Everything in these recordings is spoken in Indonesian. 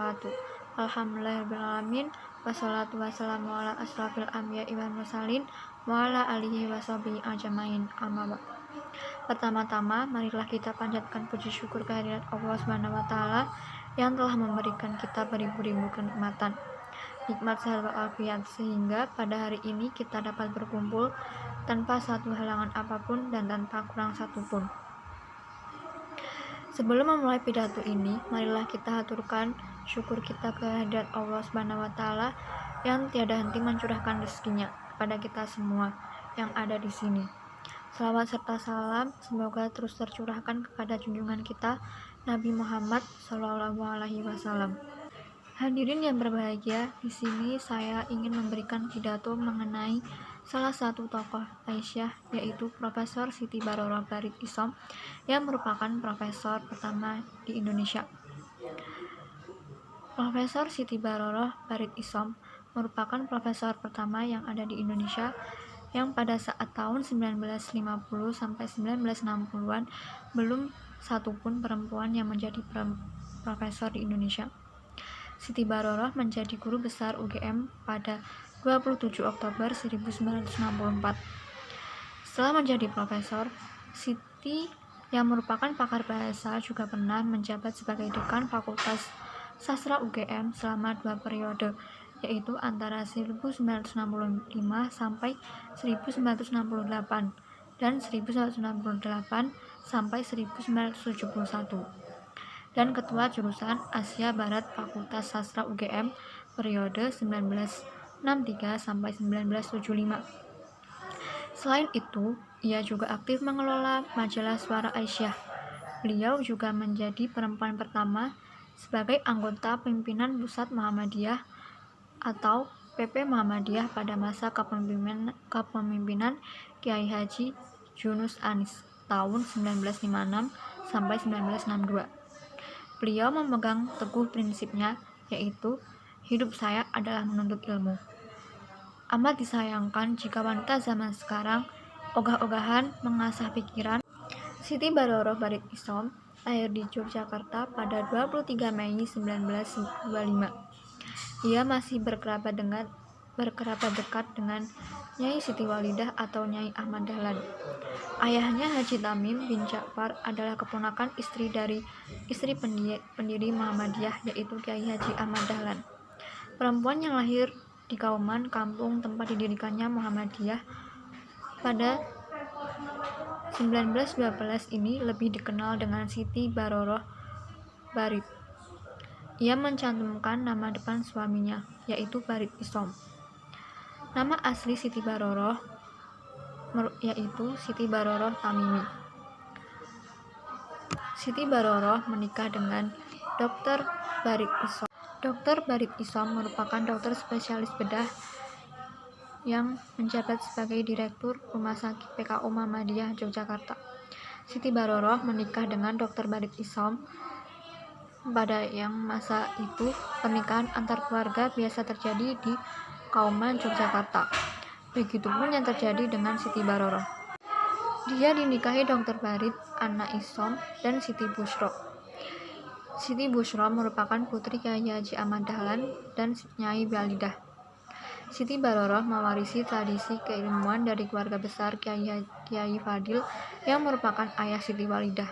wabarakatuh. Alhamdulillahirrahmanirrahim. Wassalatu wassalamu ala asrafil anbiya'i wal mursalin wa ala alihi washabihi ajmain. Amma ba'd. Pertama-tama, marilah kita panjatkan puji syukur kehadirat Allah Subhanahu wa taala yang telah memberikan kita beribu-ribu kenikmatan, nikmat sehat walafiat, sehingga pada hari ini kita dapat berkumpul tanpa satu halangan apapun dan tanpa kurang satupun. Sebelum memulai pidato ini, marilah kita haturkan syukur kita kehadirat Allah Subhanahu wa taala yang tiada henti mencurahkan rezekinya kepada kita semua yang ada di sini. Salawat serta salam semoga terus tercurahkan kepada junjungan kita Nabi Muhammad SAW. Hadirin yang berbahagia, di sini saya ingin memberikan pidato mengenai salah satu tokoh Aisyah, yaitu Profesor Siti Baroroh Barit Isom, yang merupakan profesor pertama di Indonesia. Profesor Siti Baroroh Barit Isom merupakan profesor pertama yang ada di Indonesia yang pada saat tahun 1950 sampai 1960-an belum satupun perempuan yang menjadi profesor di Indonesia. Siti Baroroh menjadi guru besar UGM pada 27 Oktober 1964. Setelah menjadi profesor, Siti yang merupakan pakar bahasa juga pernah menjabat sebagai dekan Fakultas Sastra UGM selama 2 periode, yaitu antara 1965 sampai 1968 dan 1968 sampai 1971, dan ketua jurusan Asia Barat Fakultas Sastra UGM periode 1963 sampai 1975. Selain itu, ia juga aktif mengelola majalah Suara Aisyah. Beliau juga menjadi perempuan pertama sebagai anggota pimpinan Pusat Muhammadiyah atau PP Muhammadiyah pada masa kepemimpinan Kiai Haji Yunus Anis tahun 1956 sampai 1962. Beliau memegang teguh prinsipnya, yaitu hidup saya adalah menuntut ilmu. Amat disayangkan jika wanita zaman sekarang ogah-ogahan mengasah pikiran. Siti Baroroh Barit Isom lahir di Yogyakarta pada 23 Mei 1925. Ia masih berkerabat dekat dengan Nyai Siti Walidah atau Nyai Ahmad Dahlan. Ayahnya Haji Tamim bin Ja'far adalah keponakan istri dari istri pendiri Muhammadiyah, yaitu Kiai Haji Ahmad Dahlan. Perempuan yang lahir di Kauman, kampung tempat didirikannya Muhammadiyah pada 1912 ini lebih dikenal dengan Siti Baroroh Barit. Ia mencantumkan nama depan suaminya, yaitu Barit Isom. Nama asli Siti Baroroh yaitu Siti Baroroh Tamimi. Siti Baroroh menikah dengan Dr. Barit Isom. Dr. Barit Isom merupakan dokter spesialis bedah yang menjabat sebagai Direktur Rumah Sakit PKU Muhammadiyah Yogyakarta. Siti Baroroh menikah dengan Dr. Barit Isom. Pada yang masa itu, pernikahan antar keluarga biasa terjadi di Kauman, Yogyakarta. Begitupun yang terjadi dengan Siti Baroroh. Dia dinikahi Dr. Barit, Anna Isom, dan Siti Bushro. Siti Bushro merupakan putri Kiai Haji Ahmad Dahlan dan Nyai Walidah. Siti Baroroh mewarisi tradisi keilmuan dari keluarga besar Kiai Fadil yang merupakan ayah Siti Walidah.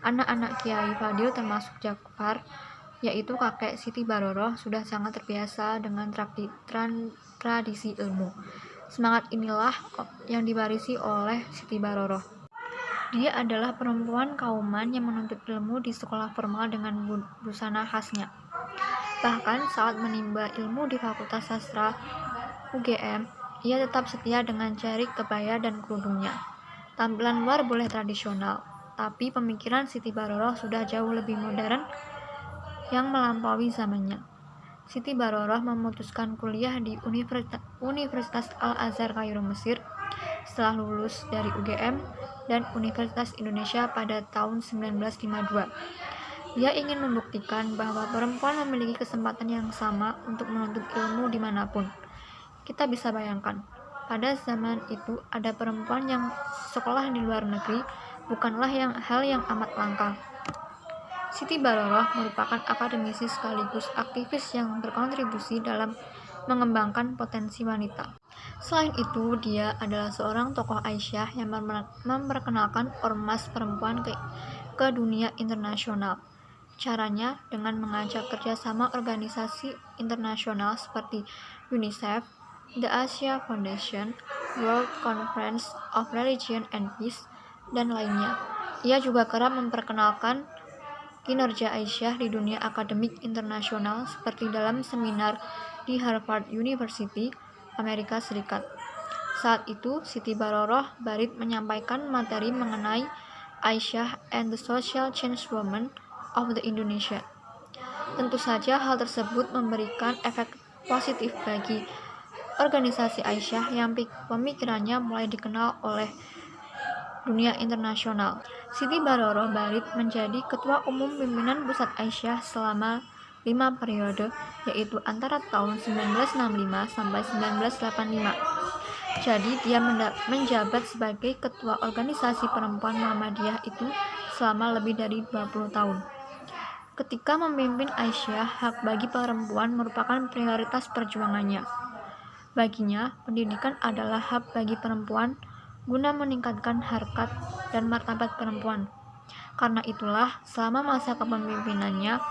Anak-anak Kiai Fadil termasuk Ja'far, yaitu kakek Siti Baroroh, sudah sangat terbiasa dengan tradisi ilmu. Semangat inilah yang diwarisi oleh Siti Baroroh. Dia adalah perempuan Kauman yang menuntut ilmu di sekolah formal dengan busana khasnya. Bahkan saat menimba ilmu di Fakultas Sastra UGM, ia tetap setia dengan jarik, kebaya, dan kerudungnya. Tampilan luar boleh tradisional, tapi pemikiran Siti Baroroh sudah jauh lebih modern yang melampaui zamannya. Siti Baroroh memutuskan kuliah di Universitas Al-Azhar Kairo, Mesir setelah lulus dari UGM dan Universitas Indonesia pada tahun 1952. Ia ingin membuktikan bahwa perempuan memiliki kesempatan yang sama untuk menuntut ilmu dimanapun. Kita bisa bayangkan, pada zaman itu ada perempuan yang sekolah di luar negeri bukanlah hal yang amat langka. Siti Baroroh merupakan akademisi sekaligus aktivis yang berkontribusi dalam mengembangkan potensi wanita. Selain itu, dia adalah seorang tokoh Aisyah yang memperkenalkan ormas perempuan ke dunia internasional. Caranya dengan mengajak kerjasama organisasi internasional seperti UNICEF, The Asia Foundation, World Conference of Religion and Peace, dan lainnya. Ia juga kerap memperkenalkan kinerja Aisyah di dunia akademik internasional seperti dalam seminar di Harvard University, Amerika Serikat. Saat itu, Siti Baroroh Barit menyampaikan materi mengenai Aisyah and the Social Change Woman of the Indonesia. Tentu saja hal tersebut memberikan efek positif bagi organisasi Aisyah yang pemikirannya mulai dikenal oleh dunia internasional. Siti Baroroh Barit menjadi Ketua Umum Pimpinan Pusat Aisyah selama 5 periode, yaitu antara tahun 1965 sampai 1985. Jadi dia menjabat sebagai Ketua Organisasi Perempuan Muhammadiyah itu selama lebih dari 20 tahun. Ketika memimpin Aisyah, hak bagi perempuan merupakan prioritas perjuangannya. Baginya, pendidikan adalah hak bagi perempuan guna meningkatkan harkat dan martabat perempuan. Karena itulah, selama masa kepemimpinannya,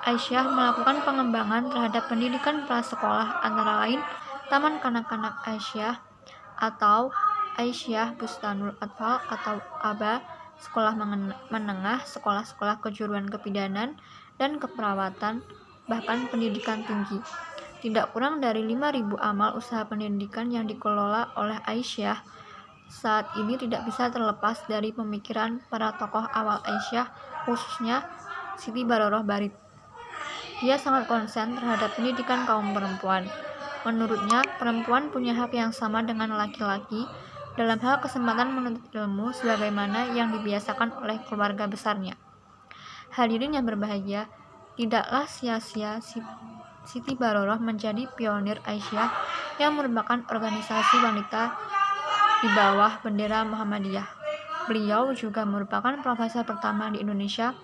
Aisyah melakukan pengembangan terhadap pendidikan prasekolah antara lain Taman Kanak-kanak Aisyah atau Aisyah Bustanul Atfal atau ABA, sekolah menengah, sekolah-sekolah kejuruan kebidanan dan keperawatan, bahkan pendidikan tinggi. Tidak kurang dari 5.000 amal usaha pendidikan yang dikelola oleh Aisyah saat ini tidak bisa terlepas dari pemikiran para tokoh awal Aisyah, khususnya Siti Baroroh Barit. Dia sangat konsen terhadap pendidikan kaum perempuan. Menurutnya, perempuan punya hak yang sama dengan laki-laki dalam hal kesempatan menuntut ilmu sebagaimana yang dibiasakan oleh keluarga besarnya. Hadirin yang berbahagia, tidaklah sia-sia Siti Baroroh menjadi pionir Aisyah yang merupakan organisasi wanita di bawah bendera Muhammadiyah. Beliau juga merupakan profesor pertama di Indonesia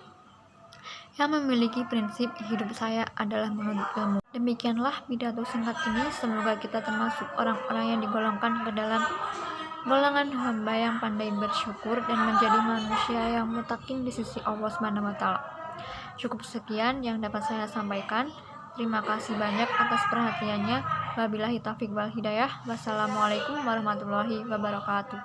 yang memiliki prinsip hidup saya adalah menuntut ilmu. Demikianlah pidato singkat ini. Semoga kita termasuk orang-orang yang digolongkan ke dalam golongan hamba yang pandai bersyukur dan menjadi manusia yang mutakin di sisi Allah SWT. Cukup sekian yang dapat saya sampaikan. Terima kasih banyak atas perhatiannya. Wabillahi taufiq wal hidayah. Wassalamualaikum warahmatullahi wabarakatuh.